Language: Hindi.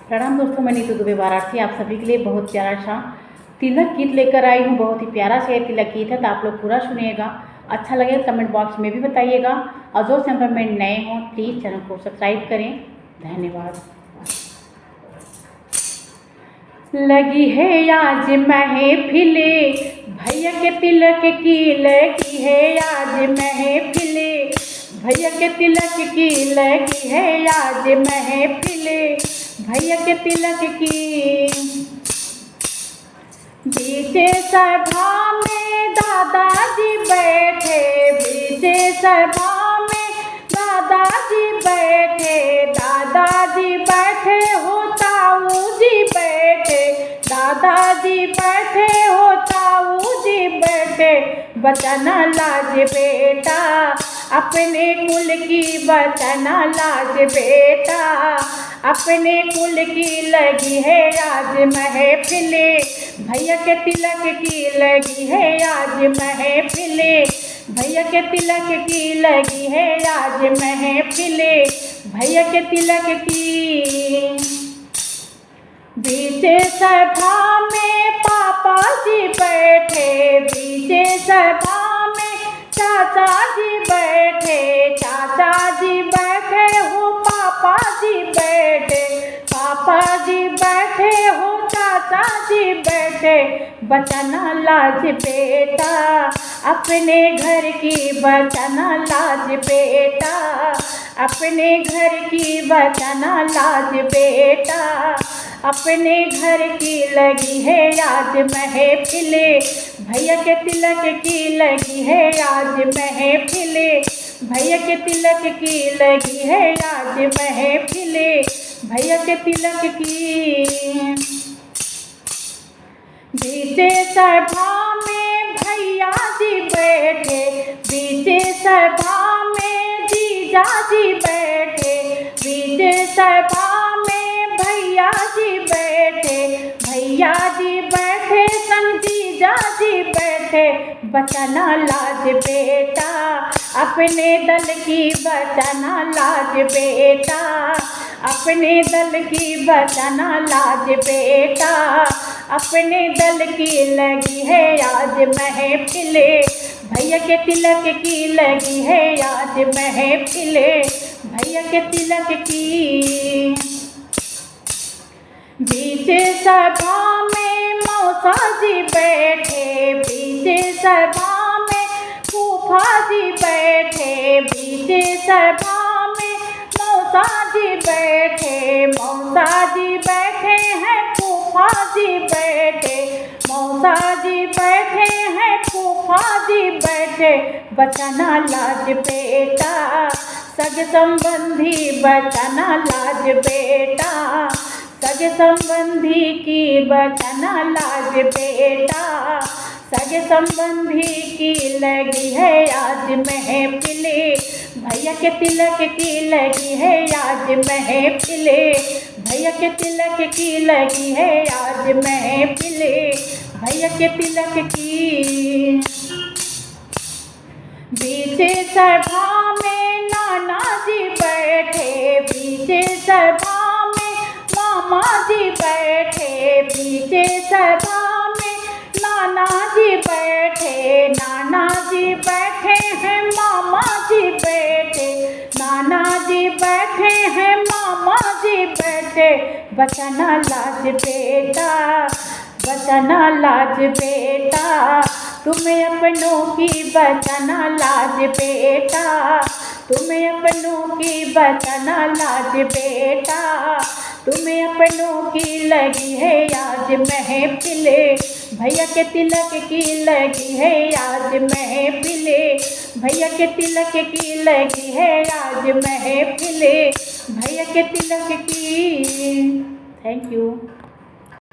प्रणाम दोस्तों, मैं नीतू दुबे वाराणसी आप सभी के लिए बहुत प्यारा सा तिलक गीत लेकर आई हूँ। बहुत ही प्यारा सा ये तिलक गीत है, तो आप लोग पूरा सुनिएगा। अच्छा लगे कमेंट बॉक्स में भी बताइएगा, और जो चैनल में नए हों प्लीज़ चैनल को सब्सक्राइब करें। धन्यवाद। लगी है आज महफिले, भैया के तिलक की लगी है आज महफिले, भैया के तिलक की लगी है आज महफिले, भैया के तिलक की। बीचे सभा में दादाजी बैठे, बीचे सभा में दादाजी बैठे, दादाजी बैठे हो ताऊ जी बैठे, दादाजी बैठे हो ताऊ जी बैठे। बचाना लाज बेटा अपने कुल की, बचाना लाज बेटा अपने कुल की, लगी है आज महफिले, भैया के तिलक की लगी है आज महफिले, भैया के तिलक की लगी है आज महफिले, भैया के तिलक की। बीचे सभा में पापा जी बैठे, बीचे सभा में चाचा जी बैठे, चाचा जी बैठे हो पापा जी बैठे, पापा जी बैठे हो चाचा जी बैठे। बचाना लाज बेटा अपने घर की, बचाना लाज बेटा अपने घर की, बचाना लाज बेटा अपने घर की, लगी है आज महफिले, भैया के तिलक की लगी है आज महफिले, भैया के तिलक की लगी है आज महफिले, भैया के तिलक की। बीचे सभा में भैया जी बैठे, बीचे सभा में जीजा जी बैठे, बीचे सभा में भैया जी बैठे, भैया जी बैठे संग जीजा जी बैठे। बचाना लाज बेटा अपने दल की, बचाना लाज बेटा अपने दल की, बचाना लाज बेटा अपने दल की, लगी है आज महफिले, भैया के तिलक की लगी है आज महफिले, भैया के तिलक की। बीचे सभा में मौसा जी बैठे, बीचे सभा में फूफा जी बैठे, बीचे सभा में मौसा जी बैठे, मौसा जी बैठे हैं फूफा जी बैठे, मौसा जी बैठे हैं फूफा जी बैठे। बचाना लाज बेटा सग संबंधी, बचाना लाज बेटा सग संबंधी की, बचाना लाज बेटा सगे संबंधी की, लगी है आज महफिले, भैया के तिलक की लगी है आज महफिले, भैया के तिलक की लगी है आज महफिले, भैया के तिलक की। बीचे सभा में नाना जी बैठे, बीचे सभा में मामा जी बैठे, बीचे सभा में नाना जी बैठे, नाना जी बैठे हैं मामा जी बैठे, नाना जी बैठे हैं मामा जी बैठे। बचाना लाज बेटा, बचाना लाज बेटा तुम्हें अपनों की, बचाना लाज बेटा तुम्हें अपनों की, बचाना लाज बेटा तुम्हें अपनों की, लगी है आज महफिले, भैया के तिलक की लगी है आज महफिले, भैया के तिलक की लगी है आज महफिले, भैया के तिलक की। Thank you.